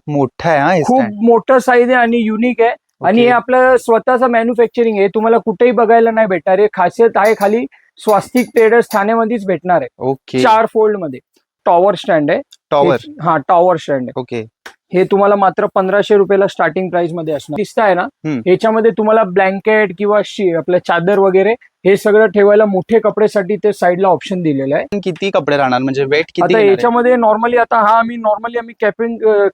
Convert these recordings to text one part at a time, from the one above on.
मोठा आहे हा हे खूप stand. मोठं साईज आहे आणि युनिक आहे. आणि हे आपलं स्वतःचं मॅन्युफॅक्चरिंग आहे, तुम्हाला कुठेही बघायला नाही भेटणार. हे खासियत आहे खाली स्वास्तिक ट्रेडर्स ठाण्यामध्येच भेटणार आहे. ओके 4 फोल्ड मध्ये टॉवर स्टँड आहे. टॉवर. हा टॉवर स्टँड आहे. ओके हे तुम्हाला मात्र 1500 रुपयाला स्टार्टिंग प्राइस मध्ये असणार. दिसताय ना, ह्याच्यामध्ये तुम्हाला ब्लँकेट किंवा आपलं चादर वगैरे हे सगळं ठेवायला मोठे कपडेसाठी ते साईडला ऑप्शन दिलेलं आहे. किती कपडे राहणार म्हणजे वेट किती आता येणार आहे? याच्यामध्ये नॉर्मली आता हा आम्ही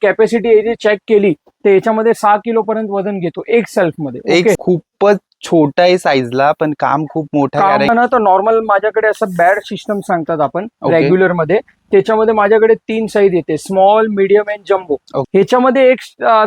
कॅपॅसिटी चेक केली तर याच्यामध्ये 6 किलो पर्यंत वजन घेतो एक सेल्फ मध्ये. एक खूपच छोटा आहे साईजला पण काम खूप मोठं आहे. काम ना तर नॉर्मल माझ्याकडे असं बॅड सिस्टम सांगतात आपण रेग्युलर मध्ये, त्याच्यामध्ये माझ्याकडे 3 साईज येते, स्मॉल, मीडियम अँड जम्बो. ह्याच्यामध्ये एक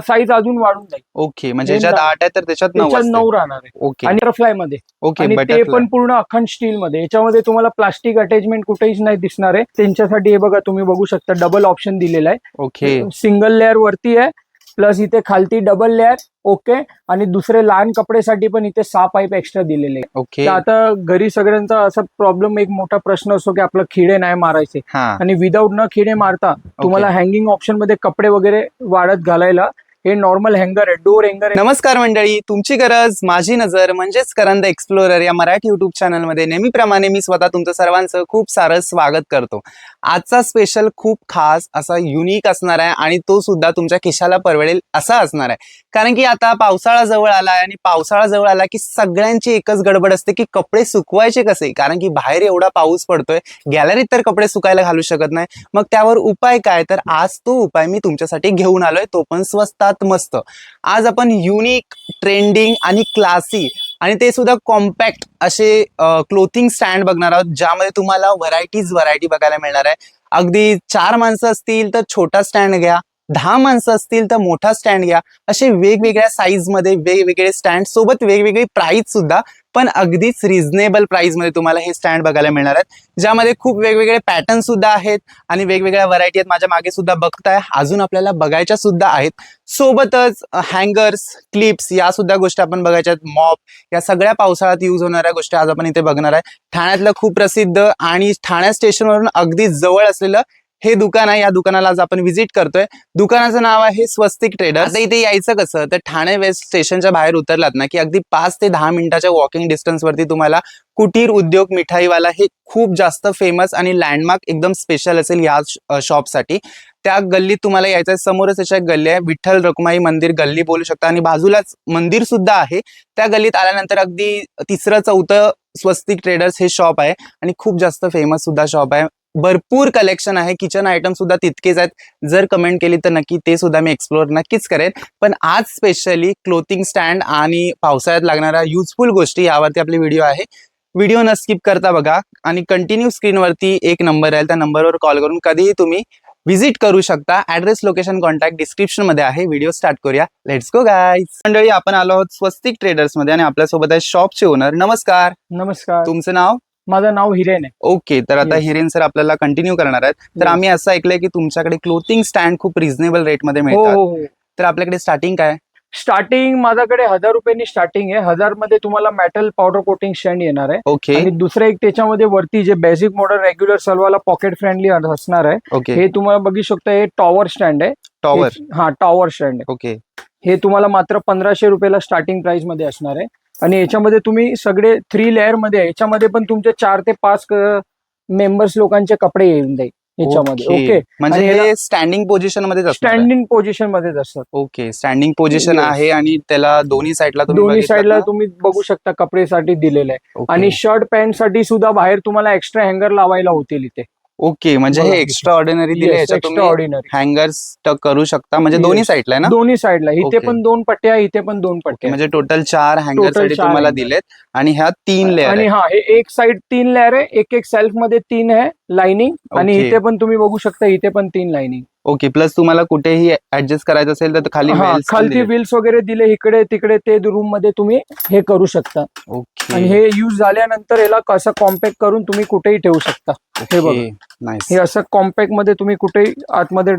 साईज अजून वाढून जाईल. ओके म्हणजे याच्यात 8 आहे तर त्याच्यात 9 राहणार आहे. ओके आणि बटरफ्लाय मध्ये. ओके आणि ते पण पूर्ण अखंड स्टील मध्ये. याच्यामध्ये तुम्हाला प्लास्टिक अटॅचमेंट कुठेच नाही दिसणार आहे. त्यांच्यासाठी हे बघा तुम्ही बघू शकता डबल ऑप्शन दिलेला आहे. ओके सिंगल लेअर वरती आहे प्लस इथे खालती डबल लेअर. ओके. आणि दुसरे लहान कपडेसाठी पण इथे 6 पाईप एक्स्ट्रा दिलेले आहे. ओके. आता घरी सगळ्यांचा असा प्रॉब्लेम, एक मोठा प्रश्न असतो की आपलं खिडे नाही मारायचे, आणि विदाऊट न खिडे मारता तुम्हाला हँगिंग ऑप्शन मध्ये कपडे वगैरे वाळत घालायला हे नॉर्मल हँगर आहे, डोर हँगर आहे. नमस्कार मंडळी, तुमची गरज माझी नजर म्हणजेच करंद एक्सप्लोरर या मराठी युट्यूब चॅनलमध्ये नेहमीप्रमाणे मी स्वतः तुमचं सर्वांचं खूप सारं स्वागत करतो. आजचा स्पेशल खूप खास असा युनिक असणार आहे आणि तो सुद्धा तुमच्या खिशाला परवडेल असा असणार आहे. कारण की आता पावसाळा जवळ आलाय आणि पावसाळा जवळ आला की सगळ्यांची एकच गडबड असते की कपडे सुकवायचे कसे, कारण की बाहेर एवढा पाऊस पडतोय, गॅलरीत तर कपडे सुकायला घालू शकत नाही. मग त्यावर उपाय काय, तर आज तो उपाय मी तुमच्यासाठी घेऊन आलोय, तो पण स्वस्तात मस्त. आज आपण युनिक, ट्रेंडिंग आणि क्लासी आणि ते सुद्धा कॉम्पॅक्ट असे क्लोथिंग स्टँड बघणार आहोत, ज्यामध्ये तुम्हाला व्हरायटी बघायला मिळणार आहे. अगदी 4 माणसं असतील तर छोटा स्टँड घ्या, 10 माणसं असतील तर मोठा स्टँड घ्या. असे वेगवेगळ्या साईज मध्ये वेगवेगळे स्टँड सोबत वेगवेगळी प्राइस सुद्धा, पण अगदीच रिझनेबल प्राइस मध्ये तुम्हाला हे स्टँड बघायला मिळणार आहेत, ज्यामध्ये खूप वेगवेगळे पॅटर्न सुद्धा आहेत आणि वेगवेगळ्या व्हरायटी आहेत. माझ्या मागे सुद्धा बघताय, अजून आपल्याला बघायच्या सुद्धा आहेत. सोबतच हँगर्स, क्लिप्स या सुद्धा गोष्टी आपण बघायच्या आहेत. मॉप, या सगळ्या पावसाळ्यात यूज होणाऱ्या गोष्टी आज आपण इथे बघणार आहे. ठाण्यातलं खूप प्रसिद्ध आणि ठाणे स्टेशनवरून अगदी जवळ असलेलं हे दुकान आहे. या दुकानाला आज आपण व्हिजिट करतोय. दुकानाचं नाव आहे स्वस्तिक ट्रेडर्स. आता इथे यायचं कसं, तर ठाणे वेस्ट स्टेशनच्या बाहेर उतरलात ना की अगदी 5 ते 10 मिनिटाच्या वॉकिंग डिस्टन्स वरती तुम्हाला कुटीर उद्योग मिठाईवाला हे खूप जास्त फेमस आणि लँडमार्क एकदम स्पेशल असेल या शॉपसाठी. त्या गल्लीत तुम्हाला यायचं, समोरच त्याच्या गल्ली आहे, विठ्ठल रखुमाई मंदिर गल्ली बोलू शकता, आणि बाजूलाच मंदिर सुद्धा आहे. त्या गल्लीत आल्यानंतर अगदी 3रं-4थं स्वस्तिक ट्रेडर्स हे शॉप आहे आणि खूप जास्त फेमस सुद्धा शॉप आहे. भरपूर कलेक्शन आहे, किचन आयटम सुद्धा तितकेच आहेत. जर कमेंट केली तर नक्की ते सुद्धा मी एक्सप्लोर नक्कीच करेन. पण आज स्पेशली क्लोथिंग स्टँड आणि पावसाळ्यात लागणाऱ्या युजफुल गोष्टी यावरती आपली व्हिडिओ आहे. व्हिडिओ न स्किप करता बघा आणि कंटिन्यू स्क्रीनवरती एक नंबर राहील, त्या नंबरवर कॉल करून कधीही तुम्ही व्हिजिट करू शकता. ऍड्रेस, लोकेशन, कॉन्टॅक्ट डिस्क्रिप्शन मध्ये आहे. व्हिडिओ स्टार्ट करूया. Let's go guys. मंडळी, आपण आलो आहोत स्वस्तिक ट्रेडर्स मध्ये आणि आपल्यासोबत आहे शॉपचे ओनर. नमस्कार. नमस्कार. तुमचं नाव? माझं नाव हिरेन आहे. ओके, तर आता हिरेन सर आपल्याला कंटिन्यू करणार आहेत. तर आम्ही असं ऐकलंय की तुमच्याकडे क्लोथिंग स्टँड खूप रिझनेबल रेट मध्ये मिळतात. तर आपल्याकडे स्टार्टिंग काय? स्टार्टिंग माझ्याकडे 1000 रुपयांनी स्टार्टिंग आहे. 1000 मध्ये तुम्हाला मेटल पावडर कोटिंग स्टँड येणार आहे. ओके. आणि दुसरं एक त्याच्यामध्ये वरती जे बेसिक मॉडेल रेग्युलर सर्वाला पॉकेट फ्रेंडली असणार आहे. ओके. हे तुम्हाला बघू शकता, हे टॉवर स्टँड आहे. टॉवर? हा टॉवर स्टँड आहे. ओके. हे तुम्हाला मात्र 1500 रुपयाला स्टार्टिंग प्राइस मध्ये असणार आहे. आणि याच्यामध्ये तुम्ही सगळे 3 लेअर मध्ये आहे. याच्यामध्ये पण तुमचे 4 ते 5 मेंबर्स लोकांचे कपडे येऊन जाईल याच्यामध्ये. ओके. म्हणजे हे स्टँडिंग पोझिशन मध्ये असतात? स्टँडिंग पोझिशन मध्येच असतात. ओके, स्टँडिंग पोझिशन आहे आणि त्याला दोन्ही साईडला तुम्ही बघू शकता कपडेसाठी दिलेलं आहे. आणि शर्ट पॅन्ट साठी सुद्धा बाहेर तुम्हाला एक्स्ट्रा हँगर लावायला होतील इथे. ओके, म्हणजे हे एक्स्ट्रा ऑर्डिनरी दिले, एक्स्ट्रा ऑर्डिनरी हँगर्स करू शकता, म्हणजे दोन्ही साईडला आहे ना? दोन्ही साईडला. इथे पण 2 पट्ट्या, इथे पण 2 पट्ट्या, म्हणजे टोटल 4 हँगर तुम्हाला दिलेत. आणि ह्या 3 लेअर. आणि हा हे एक साइड 3 लेअर आहे, एक सेल्फ मध्ये 3 आहे लाइनिंग. आणि इथे पण तुम्ही बघू शकता, इथे पण 3 लाइनिंग. ओके. प्लस तुम्हाला कुठेही ऍडजस्ट करायचं असेल तर खाली व्हील्स वगैरे दिले, इकडे तिकडे ते रूम मध्ये तुम्ही हे करू शकता. ओके. आणि हे युज झाल्यानंतर याला कसं कॉम्पॅक्ट करून तुम्ही कुठेही ठेवू शकता. हे बघा, हे असं कॉम्पॅक्ट मध्ये तुम्ही कुठेही आतमध्ये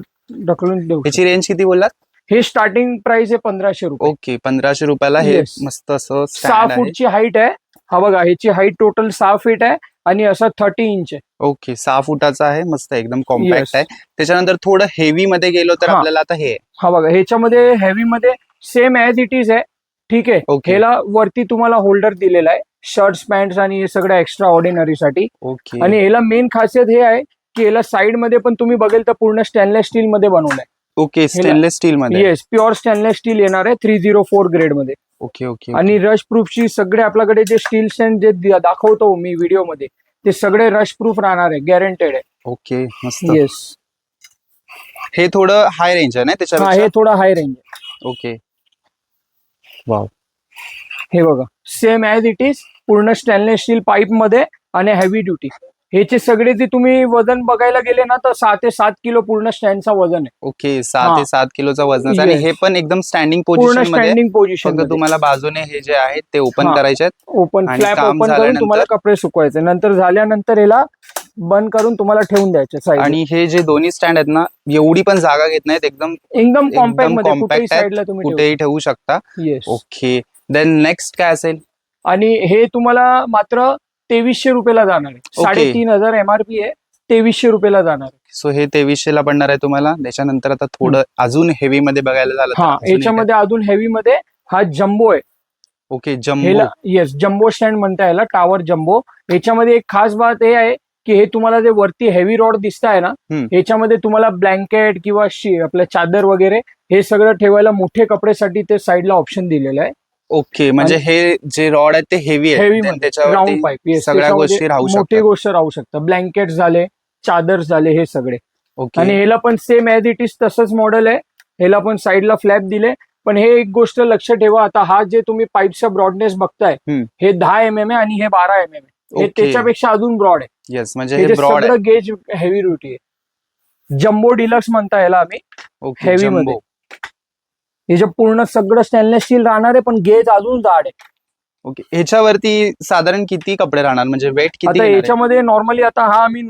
ढकलून देऊ. याची रेंज किती बोललात? हे स्टार्टिंग प्राइस आहे 1500 रुपये. ओके, 1500 रुपयाला हे मस्त असं 6 फूटची हाईट आहे. हा बघा, ह्याची हाईट टोटल 6 फीट आहे आणि असं 30 इंच आहे. ओके 6 फुटाचा आहे, मस्त एकदम कॉम्पॅक्ट Yes. आहे. त्याच्यानंतर थोडं हेवी मध्ये गेलो तर हा. आपल्याला आता हे हा बघा, ह्याच्यामध्ये हेवी मध्ये सेम ऍज इट इज आहे. ठीक आहे. ओके ह्याला वरती तुम्हाला होल्डर दिलेला आहे, शर्ट्स पॅन्ट आणि हे सगळं एक्स्ट्रा ऑर्डिनरी साठी. ओके आणि ह्याला मेन खासियत हे आहे की ह्याला साइड मध्ये पण तुम्ही बघेल तर पूर्ण स्टेनलेस स्टील मध्ये बनवलंय. ओके स्टेनलेस स्टील मध्ये. येस, प्युअर स्टेनलेस स्टील येणार आहे 304 ग्रेड मध्ये. ओके ओके आणि रश प्रूफची सगळे आपल्याकडे जे स्टील स्टँड जे दाखवतो मी व्हिडिओ मध्ये ते सगळे रश प्रूफ राहणार आहे, गॅरंटेड आहे. ओके मस्त. येस. हे थोडं हाय रेंज आहे ना हा, त्याच्यापेक्षा. हे थोडा हाय रेंज आहे. Okay wow. हे बघा, सेम ऍज इट इज, पूर्ण स्टेनलेस स्टील पाईप मध्ये आणि हेवी ड्युटी. ह्याचे सगळे जे तुम्ही वजन बघायला गेले ना तर 6 ते 7 किलो पूर्ण स्टँडचा वजन आहे. ओके 6 हा. ते 7 किलोचा वजन आणि Yes. हे पण एकदम स्टँडिंग पूर्ण पोझिशन मध्ये. स्टँडिंग पोझिशन फक्त तुम्हाला बाजूने हे जे आहेत ते ओपन हा. करायचे आहेत. ओपन आणि फ्लॅप काम ओपन करून झाल्यानंतर- तुम्हाला कपडे सुकवायचे, नंतर झाल्यानंतर याला बंद करून तुम्हाला ठेवून द्यायचे साईड. आणि हे जे दोन्ही स्टँड आहेत ना एवढी पण जागा घेत नाहीत, एकदम एकदम कॉम्पॅक्ट एकदम मध्ये कुठेही कॉम्पॅक्ट आहेत, साईडला तुम्ही कुठेही ठेवू शकता. येस. ओके देन नेक्स्ट काय असेल? आणि हे तुम्हाला मात्र 2300 रुपयाला जाणार आहे. Okay. 3500 MRP आहे, 2300 रुपयाला जाणार आहे. सो हे 2300 ला पडणार आहे तुम्हाला. त्याच्यानंतर आता थोडं अजून हेवी मध्ये बघायला झालं तर हा, अजून एक याच्यामध्ये अजून हेवी मध्ये हा जम्बो आहे. आहे. Okay jumbo. ह्याला येस, जम्बो स्टँड म्हणता याला, टावर जम्बो. याच्यामध्ये एक खास बात हे आहे की हे तुम्हाला जे वरती हेवी रॉड दिसत आहे ना, याच्यामध्ये तुम्हाला ब्लँकेट किंवा आपल्या चादर वगैरे हे सगळं ठेवायला मोठे कपडेसाठी ते साईडला ऑप्शन दिलेलं आहे. ओके म्हणजे हे जे रॉड आहेत ते हेवी हेवी आहेत, मध्ये त्याच्यावरती राऊंड पाईप. सगळ्या गोष्टी राहू मोठी शकतात. गोष्ट राहू शकतात. ब्लँकेट झाले, चादर झाले, हे सगळे. ओके आणि ह्याला पण सेम ऍज इट इज तसंच मॉडेल आहे. ह्याला पण साईडला फ्लॅप दिले. पण हे एक गोष्ट लक्ष ठेवा, आता हा जे तुम्ही पाईपचा ब्रॉडनेस बघताय हे 10 mm आहे आणि हे 12 mm आहे. हे ओके. त्याच्यापेक्षा अजून ब्रॉड आहे. येस म्हणजे हे हे ब्रॉड आहे. सगळं गेज हेवी ड्युटी आहे. जम्बो डिलक्स म्हणता याला आम्ही. Okay heavy jumbo. मध्ये. हे जे पूर्ण सगळं स्टेनलेस स्टील राहणार आहे, पण गेज अजून जाड आहे. ओके ह्याच्यावरती साधारण किती कपडे राहणार, म्हणजे वेट किती आता येणार आहे? याच्यामध्ये नॉर्मली आता हा आम्ही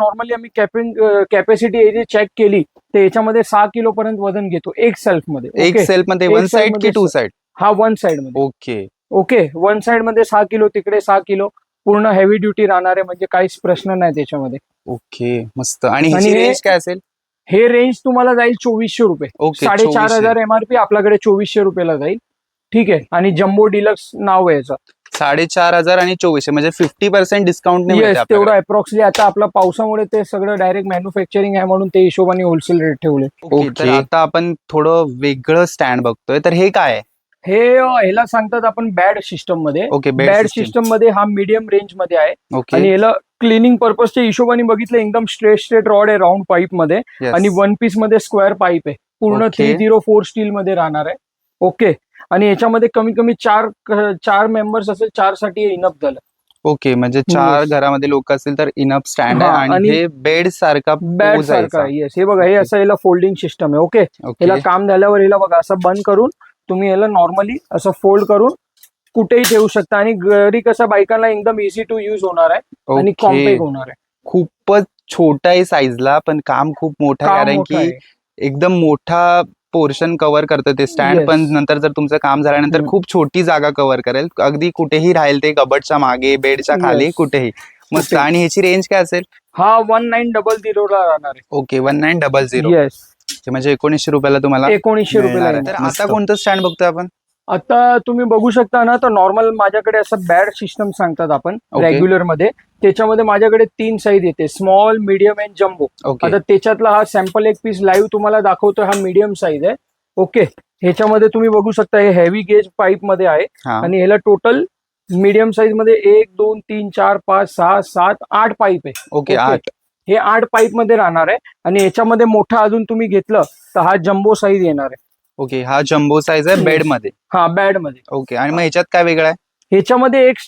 कॅपॅसिटी चेक केली तर याच्यामध्ये 6 किलो पर्यंत वजन घेतो एक सेल्फ मध्ये. एक सेल्फ मध्ये एक वन साइड मध्ये की टू साइड? हा वन साइड मध्ये. ओके ओके, वन साइड मध्ये 6 किलो, तिकडे 6 किलो, पूर्ण हेवी ड्युटी राहणार आहे, म्हणजे काहीच प्रश्न नाही त्याच्यामध्ये. ओके मस्त. आणि ह्याची आणि हे- रेंज काय असेल? हे रेंज तुम्हाला जाईल 2400 रुपये. ओके 4500 MRP, आपल्याकडे 2400 रुपयाला जाईल. ठीक आहे. आणि जम्बो डिलक्स नाव आहे याचं. 4500 आणि 2400 म्हणजे 50% डिस्काउंट येस, तेवढं अप्रॉक्सिमली. आता आपला पावसामुळे ते सगळं डायरेक्ट मॅन्युफॅक्चरिंग आहे म्हणून ते हिशोबाने होलसेल रेट ठेवले. ओके तर आता आपण थोडं वेगळं स्टँड बघतोय, तर हे काय आहे? हे ह्याला सांगतात आपण बॅड सिस्टम मध्ये. ओके बॅड सिस्टम मध्ये हा मीडियम रेंज मध्ये आहे. ओके आणि याला क्लिनिंग पर्पजच्या हिशोबाने बघितलं, एकदम स्ट्रेट रॉड आहे राऊंड पाईप मध्ये. Yes. आणि वन पीस मध्ये स्क्वेअर पाईप आहे, पूर्ण Okay. 304 स्टील मध्ये राहणार आहे. ओके. आणि याच्यामध्ये कमी कमी चार मेंबर्स असेल, 4 साठी इनफ झालं. ओके म्हणजे 4 Yes. घरामध्ये लोक असतील तर इनफ स्टँड आहे. हा, आणि आणि हे बेड सारखा बॅड सारखा आहे. येस, हे बघा, हे Okay. असं याला फोल्डिंग सिस्टम आहे. ओके. ओके याला काम झाल्यावर याला बघा असं बंद करून तुम्ही याला नॉर्मली असं फोल्ड करून कुठेही ठेवू शकता. आणि घरी कसं बायकांना एकदम इझी टू युज होणार आहे आणि कॉम्पॅक्ट होणार आहे. खूपच छोटा आहे साईजला, पण काम खूप मोठं आहे, काम कारण मोठं की आहे. एकदम मोठा पोर्शन कव्हर करतं ते स्टँड. Yes. पण नंतर जर तुमचं काम झाल्यानंतर हम्म. खूप छोटी जागा कव्हर करेल, अगदी कुठेही राहील ते, कबडच्या मागे, बेडच्या खाली, Yes. कुठेही मस्त. कुठेही. आणि ह्याची रेंज काय असेल? हा 1900 ला राहणार आहे. ओके 1900 येस, म्हणजे 1900 रुपयाला तुम्हाला 1900 रुपयाला मिळणार आहे. येणार. तर मस्त. आता कोणतं स्टँड बघतोय आपण? आता तुम्ही बघू शकता ना, तर नॉर्मल माझ्याकडे असं बॅड सिस्टम सांगतात आपण Okay. रेग्युलर मध्ये. त्याच्यामध्ये माझ्याकडे 3 साईज येते, small, medium and jumbo. Okay आता त्याच्यातला हा सॅम्पल एक पीस लाईव्ह तुम्हाला दाखवतोय, हा मीडियम साईज आहे. ओके. ह्याच्यामध्ये तुम्ही बघू शकता हे हेवी गेज पाईप मध्ये आहे. हा आणि ह्याला टोटल मीडियम साईज मध्ये 1 2 3 4 5 6 7 8 पाईप आहे. Okay Okay. 8. हे 8 पाईप मध्ये राहणार आहे. आणि याच्यामध्ये मोठा अजून तुम्ही घेतलं तर हा जम्बो साईज येणार आहे. ओके हा जम्बो साईज आहे Yes. बेड मध्ये. हा, बॅड मध्ये. ओके आणि मग ह्याच्यात काय वेगळं आहे? ह्याच्यामध्ये एक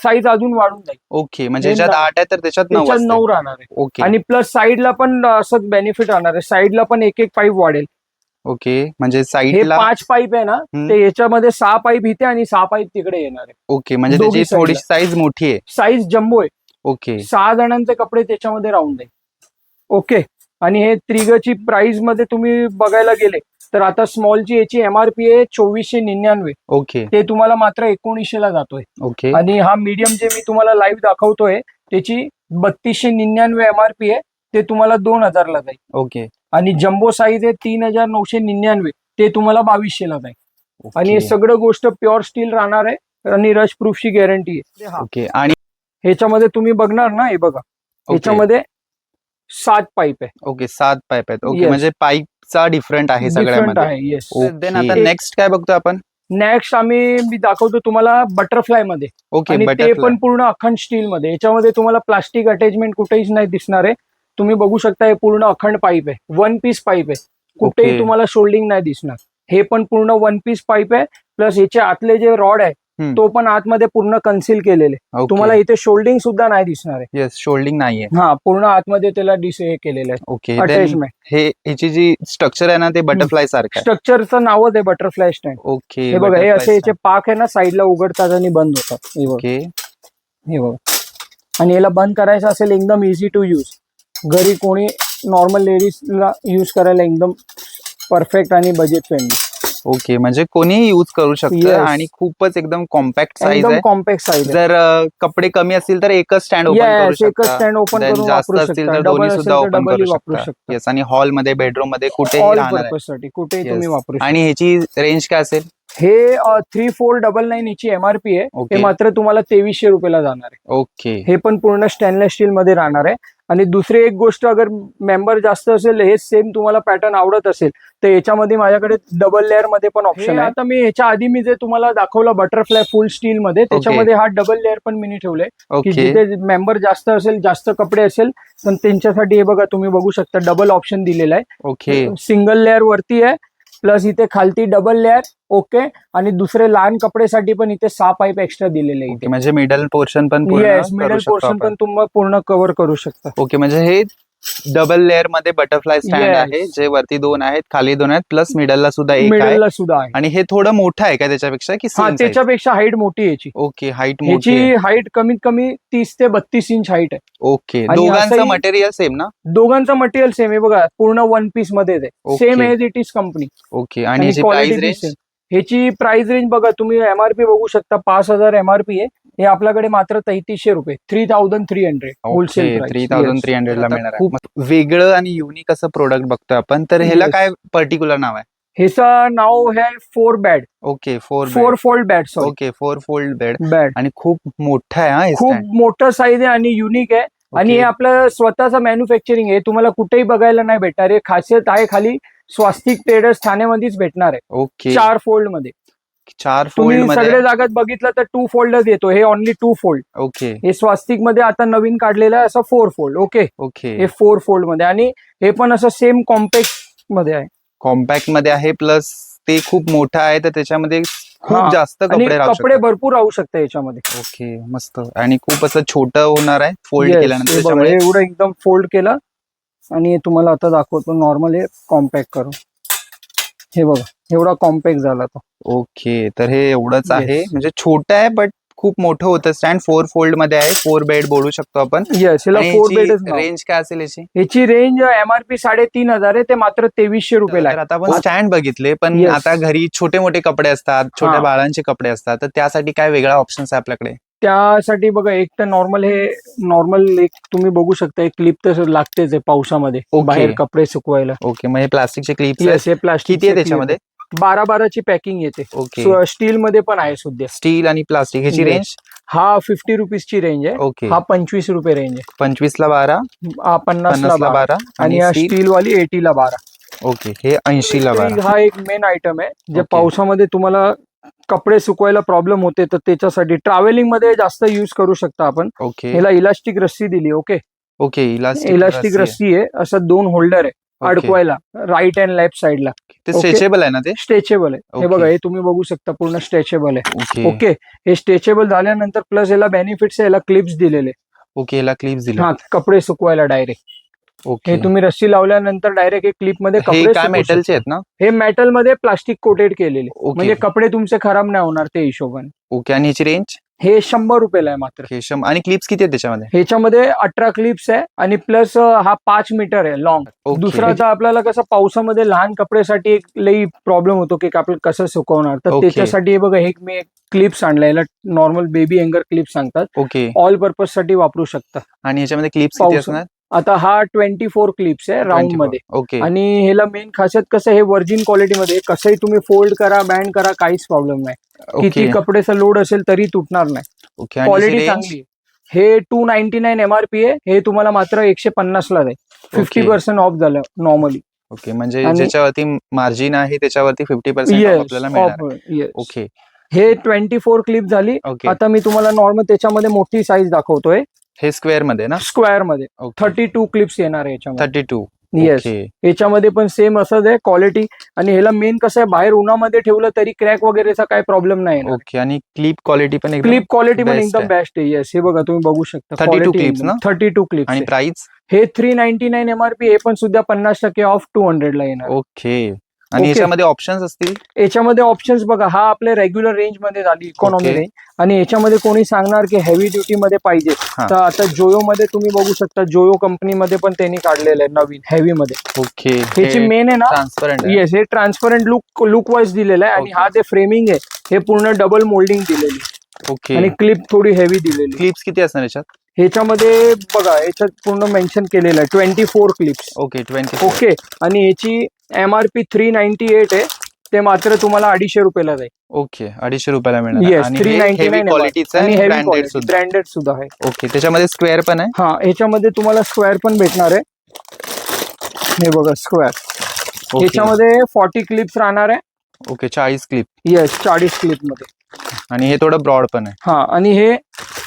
साईज अजून वाढून जाईल. ओके म्हणजे हे ह्याच्यात 9. 8 आहे तर त्याच्यात 9 त्याच्यात असते. 9 राहणार आहे. ओके आणि प्लस साईडला पण असं बेनिफिट राहणार आहे, साईडला पण एक पाईप वाढेल. ओके म्हणजे हे साईडला 5 पाईप आहे ना, ते याच्यामध्ये 6 पाईप इथे आणि 6 पाईप तिकडे येणार आहे. ओके म्हणजे दोघी त्याची थोडी साईज मोठी आहे. साईज जम्बो आहे. ओके 6 जणांचे कपडे त्याच्यामध्ये राहून जाईल. ओके. आणि हे त्रिगची प्राइस मध्ये तुम्ही बघायला गेले तर आता स्मॉलची याची MRP आहे 2499. ओके ते तुम्हाला मात्र 1900 ला जातोय. ओके आणि हा मीडियम जे मी तुम्हाला लाईव्ह दाखवतोय त्याची 3299 MRP आहे, ते तुम्हाला 2000ला जाईल. ओके. आणि जम्बो साईज आहे 3999, ते तुम्हाला 2200ला जाईल. आणि हे सगळं गोष्ट प्युअर स्टील राहणार आहे आणि रश प्रूफची गॅरंटी आहे. ओके. आणि ह्याच्यामध्ये तुम्ही बघणार ना, हे बघा, ह्याच्यामध्ये 7 पाईप आहे. ओके, 7 पाईप आहेत. Okay, Yes. म्हणजे पाईपचा डिफरंट आहे डिफरंट सगळ्यामध्ये. आहे. येस. देन आता नेक्स्ट काय बघतो आपण? नेक्स्ट मी दाखवतो तुम्हाला बटरफ्लाय मध्ये. ओके, आणि ते बटरफ्लाय. पण पूर्ण अखंड स्टील मध्ये. याच्यामध्ये तुम्हाला प्लास्टिक अटॅचमेंट कुठेही नाही दिसणार आहे. तुम्ही बघू शकता हे पूर्ण अखंड पाईप आहे, 1 पीस पाईप आहे, कुठेही Okay. तुम्हाला शोल्डिंग नाही दिसणार. हे पण पूर्ण 1 पीस पाईप आहे. प्लस याचे आतले जे रॉड आहे तो पण आतमध्ये पूर्ण कन्सील केलेले. तुम्हाला इथे शोल्डिंग सुद्धा नाही दिसणार आहे. येस, शोल्डिंग नाहीये. हा, पूर्ण आतमध्ये त्याला हे केलेलं आहे, ओके. अटॅचमेंट. हे ह्याची जी स्ट्रक्चर आहे ना, ते बटरफ्लाय सारखं आहे. स्ट्रक्चरचं नावच आहे बटरफ्लाय स्टँड. ओके. हे बघा, हे असे याचे पाक आहे ना, साईडला उघडतात आणि बंद होतात. हे बघा, ओके. हे बघा. आणि याला बंद करायचं असेल एकदम इझी टू यूज. घरी कोणी नॉर्मल लेडीजला यूज करायला एकदम परफेक्ट आणि बजेट फ्रेंडली. ओके, म्हणजे कोणीही यूज करू शकतं. Yes. आणि खूपच एकदम कॉम्पॅक्ट साईज एकदम आहे. Compact size. जर कपडे कमी असतील तर एकच स्टँड ओपन करू एकच शकता. स्टँड ओपन Then करून जास्त वापरू असतील शकता. तर डबल दोन्ही असेल सुद्धा तर ओपन डबल करू वापरू शकता. शकता. येस, आणि हॉल मध्ये, बेडरूम मध्ये कुठेही ऑल राहणार आहे. पर्पज साठी कुठेही Yes. तुम्ही वापरू शकता. आणि ह्याची रेंज काय असेल? हे 3499 याची MRP आहे. Okay. हे मात्र तुम्हाला 2300 रुपयाला जाणार आहे. ओके. हे पण पूर्ण स्टेनलेस स्टील मध्ये राहणार आहे. आणि दुसरी एक गोष्ट, अगर मेंबर जास्त असेल, हे सेम तुम्हाला पॅटर्न आवडत असेल तर याच्यामध्ये माझ्याकडे डबल लेअर मध्ये पण ऑप्शन आहे. आता मी ह्याच्या आधी मी जे तुम्हाला दाखवलं बटरफ्लाय फुल स्टील मध्ये, त्याच्यामध्ये हा डबल लेअर पण मी ठेवलंय की ओके. जिथे मेंबर जास्त असेल, जास्त कपडे असेल, तर त्यांच्यासाठी हे बघा, तुम्ही बघू शकता डबल ऑप्शन दिलेला आहे. ओके. सिंगल लेअर वरती आहे, प्लस इथे खालती डबल लेअर. ओके. आणि दुसरे लहान कपडेसाठी पण इथे 6 पाईप एक्स्ट्रा दिलेले आहे. ओके, म्हणजे मिडल पोर्शन पण येस, मिडल पोर्शन पण तुम्ही पूर्ण कव्हर करू शकता. ओके, म्हणजे हे डबल लेअर मध्ये बटरफ्लाय स्टँड Yes. आहे, जे वरती 2 आहेत, खाली 2 आहेत, प्लस मिडलला सुद्धा एक आहे. मिडलला सुद्धा आहे. आणि हे थोडं मोठं आहे का त्याच्यापेक्षा, की हा, सेम साईज? त्याच्यापेक्षा हाईट मोठी आहे याची. ओके, हाईट मोठी याची आहे. हाईट कमीत कमी 30 ते 32 इंच हाईट आहे. ओके. आणि दोघांचं असंही- मटेरियल सेम ना? दोघांचं मटेरियल सेम आहे बघा, पूर्ण 1 पीस मध्ये आहे. Okay. Same as it is company. Okay. आणि ह्याची क्वालिटी प्राइस रेंज? ह्याची प्राइस रेंज बघा, तुम्ही MRP बघू शकता, 5000 MRP आहे. हे आपल्याकडे मात्र 3300 रुपये, 3300 होलसेल 3300 ला मिळणार आहे. खूप वेगळं आणि युनिक असं प्रोडक्ट बघतोय आपण. तर ह्याला Yes. काय पर्टिक्युलर नाव आहे? ह्याचं नाव आहे 4 bad. Okay, 4 fold bad. Sorry, okay, 4 fold bed. Bad. आणि खूप मोठा आहे हा हे खूप stand. मोठं साईज आहे आणि युनिक आहे. आणि हे आपलं स्वतःचं मॅन्युफॅक्चरिंग आहे, तुम्हाला कुठेही बघायला नाही भेटणार. हे खासियत आहे खाली स्वास्तिक ट्रेडर्स ठाण्यामध्येच भेटणार आहे. ओके. 4 फोल्ड मध्ये. 4 तुम्ही फोल्ड मध्ये. सगळ्या जागात बघितलं तर 2 फोल्डच येतो. हे ओनली 2 फोल्ड. ओके. हे स्वास्तिक मध्ये आता नवीन काढलेलं आहे असं 4 फोल्ड. ओके. ओके. हे 4 फोल्ड मध्ये. आणि हे पण असं सेम कॉम्पॅक्ट मध्ये आहे. कॉम्पॅक्ट मध्ये आहे, प्लस ते खूप मोठं आहे, तर त्याच्यामध्ये खूप हा. जास्त आणि कपडे राहू कपडे शकतात. भरपूर राहू शकते याच्यामध्ये. ओके, मस्त. आणि खूप असं छोटं होणार आहे फोल्ड Yes, केल्यानंतर, हे बघा, त्याच्यामुळे हे एवढं एकदम फोल्ड केलं. आणि हे तुम्हाला आता दाखवतो नॉर्मल हे कॉम्पॅक्ट करून. हे बघा, एवढा कॉम्पॅक्ट झाला तो. ओके. तर हे एवढंच Yes. आहे, म्हणजे छोटं आहे बट खूप मोठं होतं स्टँड. 4 फोल्ड मध्ये आहे, 4 बेड बोलू शकतो आपण. येस, याला 4 बेडच नाव. रेंज काय असेल याची? याची रेंज MRP 3500 आहे, ते मात्र 2300 रुपयाला तर आहे. आता आपण स्टँड बघितले, पण Yes. आता घरी छोटे मोठे कपडे असतात, छोट्या हा. बाळांचे कपडे असतात, तर त्यासाठी काय वेगळा ऑप्शन आहे आपल्याकडे? त्यासाठी बघा, एक तर नॉर्मल एक तुम्ही बघू शकता, एक क्लिप तर लागतेच आहे पावसामध्ये Okay. बाहेर कपडे सुकवायला. ओके, मग हे प्लास्टिकचे क्लिप्स येस, हे प्लास्टिक किती आहे त्याच्यामध्ये? 12 पॅकिंग येते. ओके. स्टील मध्ये पण आहे सुद्धा. स्टील आणि प्लास्टिक ह्याची Yes. रेंज? हा 50 रुपीजची रेंज आहे. ओके. हा 25 रुपये रेंज आहे. 25 ला 12, हा 50 ला 12. 12 आणि हा स्टील. स्टील वाली 80 ला 12. ओके, हे 80 ला 12. हा एक मेन आयटम आहे, जे Okay. पावसामध्ये तुम्हाला कपडे सुकवायला प्रॉब्लेम होते, तर त्याच्यासाठी ट्रॅव्हलिंग मध्ये जास्त युज करू शकता आपण. ओके. ह्याला इलास्टिक रस्सी दिली. ओके. ओके, इलास्टिक रस्सी आहे, असं 2 होल्डर आहे अडकवायला, राईट अँड लेफ्ट साइडला. ते स्ट्रेचेबल आहे ना ते? स्ट्रेचेबल आहे. हे Okay. बघा, हे तुम्ही बघू शकता, पूर्ण स्ट्रेचेबल आहे. ओके. ओके. हे स्ट्रेचेबल झाल्यानंतर प्लस याला बेनिफिट्स आहे, याला क्लिप्स दिलेले. ओके, याला क्लिप्स दिले. हा, कपडे सुकवायला डायरेक्ट. ओके. हे तुम्ही रस्सी लावल्यानंतर डायरेक्ट एक क्लिप मध्ये हे कपडे काय सुकवू शकता. मेटलचे आहेत ना? हे मेटल मध्ये प्लास्टिक कोटेड केलेले, ओके. म्हणजे कपडे तुमचे खराब नाही होणार ते हिशोबाने. ओके. आणि ह्याची रेंज? हे 100 रुपयाला आहे मात्र. रेशम आणि क्लिप्स किती आहेत त्याच्यामध्ये? ह्याच्यामध्ये 18 क्लिप्स आहे आणि प्लस हा 5 मीटर आहे लॉंग. Okay. दुसरा आता आपल्याला कसं पावसामध्ये लहान कपड्यासाठी एक लई प्रॉब्लेम होतो की आपल्याला कसं सुकवणार, तर Okay. त्याच्यासाठी हे बघा, हे मी क्लिप्स आणलाय. याला नॉर्मल बेबी हँगर क्लिप्स सांगतात. ओके. ऑल पर्पज साठी वापरू शकता. आणि ह्याच्यामध्ये क्लिप्स किती पाऊस- असणार? आता हा 24 क्लिप्स आहे राऊंड मध्ये. ओके. आणि ह्याला मेन खासियत कसं, हे व्हर्जिन क्वालिटीमध्ये, कसंही तुम्ही फोल्ड करा, बँड करा, काहीच प्रॉब्लेम नाही. किती ओके. कपड्याचा लोड असेल तरी तुटणार नाही. ओके. आणि क्वालिटी range? चांगली. हे 299 MRP आहे. हे तुम्हाला मात्र 150 ला जाईल. 50% ऑफ झालं नॉर्मली. ओके. म्हणजे आणि- ज्याच्यावरती मार्जिन आहे त्याच्यावरती 50% आपल्याला मिळणार. ओके. हे 24 क्लिप झाली. ओके. आता मी तुम्हाला नॉर्मल त्याच्यामध्ये मोठी साईज दाखवतोय. हे स्क्वेअर मध्ये ना? स्क्वेअर मध्ये ओके. 32 क्लिप्स येणार आहे याच्यामध्ये. 32. येस. ओके. याच्यामध्ये पण सेम असंच आहे क्वालिटी. आणि ह्याला मेन कसं आहे, बाहेर उन्हामध्ये ठेवलं तरी क्रॅक वगैरेचा काही प्रॉब्लेम नाही. ओके. आणि क्लिप क्वालिटी पण एकदम क्लिप क्वालिटी पण best एकदम आहे. बेस्ट आहे. येस, हे बघा तुम्ही बघू शकता. 32 clips ना? 32 क्लिप्स. आणि प्राइस? हे 399 MRP. हे पण सुद्धा 50% ऑफ 200 ला येणार. ओके. आणि ओके. ह्याच्यामध्ये ऑप्शन्स असतील? याच्यामध्ये ऑप्शन्स बघा, हा आपल्या रेग्युलर रेंज मध्ये झाली, इकॉनॉमी ओके. रेंज. आणि याच्यामध्ये कोणी सांगणार की हेवी ड्युटी मध्ये पाहिजे, हा. तर आता जोयो मध्ये तुम्ही बघू शकता. जोयो कंपनीमध्ये पण त्यांनी काढलेलं आहे नवीन हेवी मध्ये. ओके. ह्याची मेन आहे ना, ट्रान्सपरंट. येस, हे ट्रान्सपरंट लुक वाईज दिलेलं आहे. आणि ओके. हा जे फ्रेमिंग आहे, हे पूर्ण डबल मोल्डिंग दिलेली. ओके. आणि क्लिप थोडी हेवी दिलेली. क्लिप्स किती असणार याच्यात? ह्याच्यामध्ये बघा, याच्यात पूर्ण मेन्शन केलेलं आहे 24 क्लिप्स. ओके. 24. ओके. आणि याची MRP 398 आहे. ते मात्र तुम्हाला 250 रुपयाला जाईल. ओके. 250 रुपयाला मिळणार. येस, आणि 399 क्वालिटीचं आणि आहे, हेवी ब्रँडेड क्वालिटी, सुद्धा. ब्रँडेड सुद्धा आहे. ओके. त्याच्यामध्ये स्क्वेअर पण आहे? हा, ह्याच्यामध्ये तुम्हाला स्क्वेअर पण भेटणार आहे. हे बघा स्क्वेअर. ओके. ह्याच्यामध्ये 40 क्लिप्स राहणार आहे. ओके. 40 क्लिप. येस, 40 क्लिप मध्ये. आणि हे थोडं ब्रॉड पण आहे. हा, आणि हे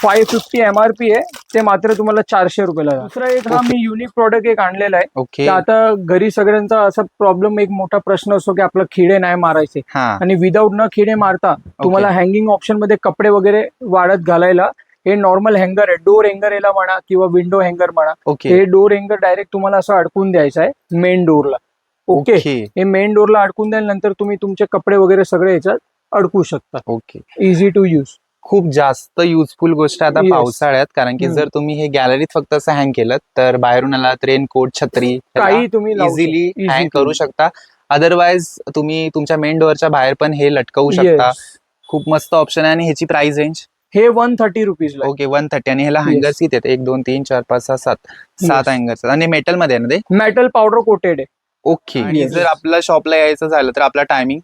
550 MRP आहे. ते मात्र तुम्हाला 400 रुपयाला जाईल. दुसरा एक हा ओके. मी युनिक प्रोडक्ट एक आणलेला आहे. ओके. तर आता घरी सगळ्यांचा असा प्रॉब्लेम, एक मोठा प्रश्न असतो की आपलं खिडे नाही मारायचे. हा. आणि विदाऊट न खिडे मारता तुम्हाला हँगिंग ऑप्शन मध्ये कपडे वगैरे वाळत घालायला हे नॉर्मल हँगर आहे. डोर हँगर याला म्हणा किंवा विंडो हँगर म्हणा. ओके. हे डोर हँगर डायरेक्ट तुम्हाला असं अडकून द्यायचं आहे मेन डोरला. ओके. ओके. हे मेन डोरला अडकून द्यायनंतर तुम्ही तुमचे कपडे वगैरे सगळे याच्यात अडकू शकता. ओके. Easy to use. खूप जास्त युजफुल गोष्ट आहे आता Yes. पावसाळ्यात, कारण की जर तुम्ही हे गॅलरीत फक्त असं हँग केलं तर बाहेरून आला रेनकोट, छत्री काही तुम्ही लावू शकता. इझिली Easy हँग to करू use. शकता. अदरवाइज तुम्ही तुमच्या मेन डोअरच्या बाहेर पण हे लटकवू शकता. Yes. खूप मस्त ऑप्शन आहे. आणि ह्याची प्राइस रेंज? हे 130 रुपीजला. ओके. 130. आणि ह्याला Yes. हँगर्स किती आहेत? 1 2 3 4 5 6 7 Yes. हँगर्स. आणि मेटल मध्ये आहे ना ते? मेटल पावडर कोटेड आहे. ओके. आणि Yes. जर आपल्या शॉपला यायचं झालं तर आपला टायमिंग?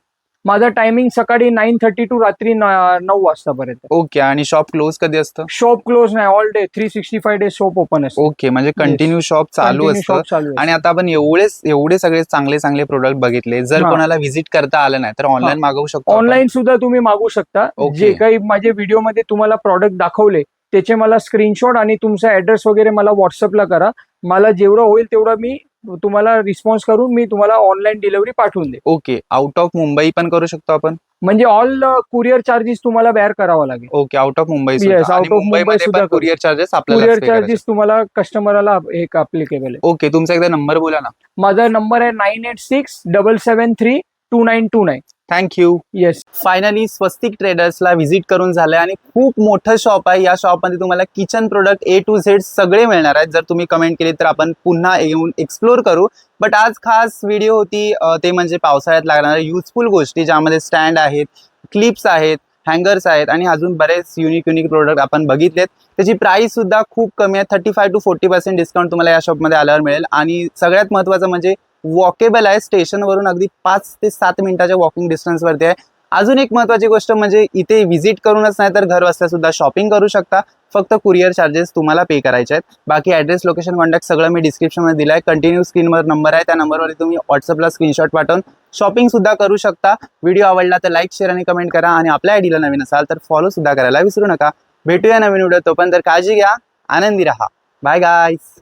माझा टायमिंग सकाळी 9:30 टू रात्री 9 वाजतापर्यंत. ओके. आणि शॉप क्लोज कधी असतं? शॉप क्लोज नाही, all day 365 days shop open असतो. ओके. म्हणजे कंटिन्यू शॉप चालू Continue असतं. shop चालू आहे. आणि आता आपण एवढे सगळे चांगले प्रोडक्ट बघितले. जर हा. कोणाला व्हिजिट करता आलं नाही तर ऑनलाईन मागवू शकतो आपण? ऑनलाईन सुद्धा तुम्ही मागू शकता. Okay. जे काही माझे व्हिडिओ मध्ये तुम्हाला प्रॉडक्ट दाखवले त्याचे मला स्क्रीनशॉट आणि तुमचा ऍड्रेस वगैरे मला व्हॉट्सअपला करा. मला जेवढं होईल तेवढं मी तुम्हाला रिस्पॉन्स करून मी तुम्हाला ऑनलाईन डिलिव्हरी पाठवून दे. ओके. आउट ऑफ मुंबई पण करू शकतो आपण? म्हणजे ऑल कुरिअर चार्जेस तुम्हाला बेअर करावा लागेल. Okay. Out of Mumbai Yes, सुद्धा. out आणि of मुंबई मुंबईमध्ये सुद्धा पण करू. कुरिअर चार्जेस आपल्याला कुरिअर pay करायचे. चार्जेस तुम्हाला कस्टमरला एक अप्लिकेबल आहे. ओके. तुमचा एकदा नंबर बोला ना. माझा नंबर आहे 9867732929. थँक्यू. येस. फायनली स्वस्तिक ट्रेडर्सला व्हिजिट करून झालंय आणि खूप मोठं शॉप आहे. या शॉपमध्ये तुम्हाला kitchen product A to Z सगळे मिळणार आहेत. जर तुम्ही कमेंट केली तर आपण पुन्हा येऊन एक्सप्लोर करू. बट आज खास व्हिडिओ होती ते म्हणजे पावसाळ्यात लागणाऱ्या युजफुल गोष्टी, ज्यामध्ये स्टँड आहेत, क्लिप्स आहेत, हँगर्स आहेत आणि अजून बरेच युनिक प्रोडक्ट आपण बघितलेत. त्याची प्राइस सुद्धा खूप कमी आहे. 35 to 40% डिस्काउंट तुम्हाला या शॉपमध्ये आल्यावर मिळेल. आणि सगळ्यात महत्त्वाचं म्हणजे वॉकेबल आहे. स्टेशनवरून अगदी 5 ते 7 मिनिटाच्या वॉकिंग डिस्टन्सवरती आहे. अजून एक महत्त्वाची गोष्ट म्हणजे इथे व्हिजिट करूनच नाही तर घर बसल्या सुद्धा शॉपिंग करू शकता. फक्त कुरिअर चार्जेस तुम्हाला पे करायचे आहेत. बाकी ॲड्रेस, लोकेशन, कॉन्टॅक्ट सगळं मी डिस्क्रिप्शनमध्ये दिलं आहे. कंटिन्यू स्क्रीनवर नंबर आहे, त्या नंबरवर तुम्ही व्हॉट्सअपला स्क्रीनशॉट पाठवून शॉपिंग सुद्धा करू शकता. व्हिडिओ आवडला तर लाईक, शेअर आणि कमेंट करा. आणि आपल्या आयडीला नवीन असाल तर फॉलो सुद्धा करायला विसरू नका. भेटूया नवीन व्हिडिओ. तोपर्यंत काळजी घ्या, आनंदी राहा. Bye guys.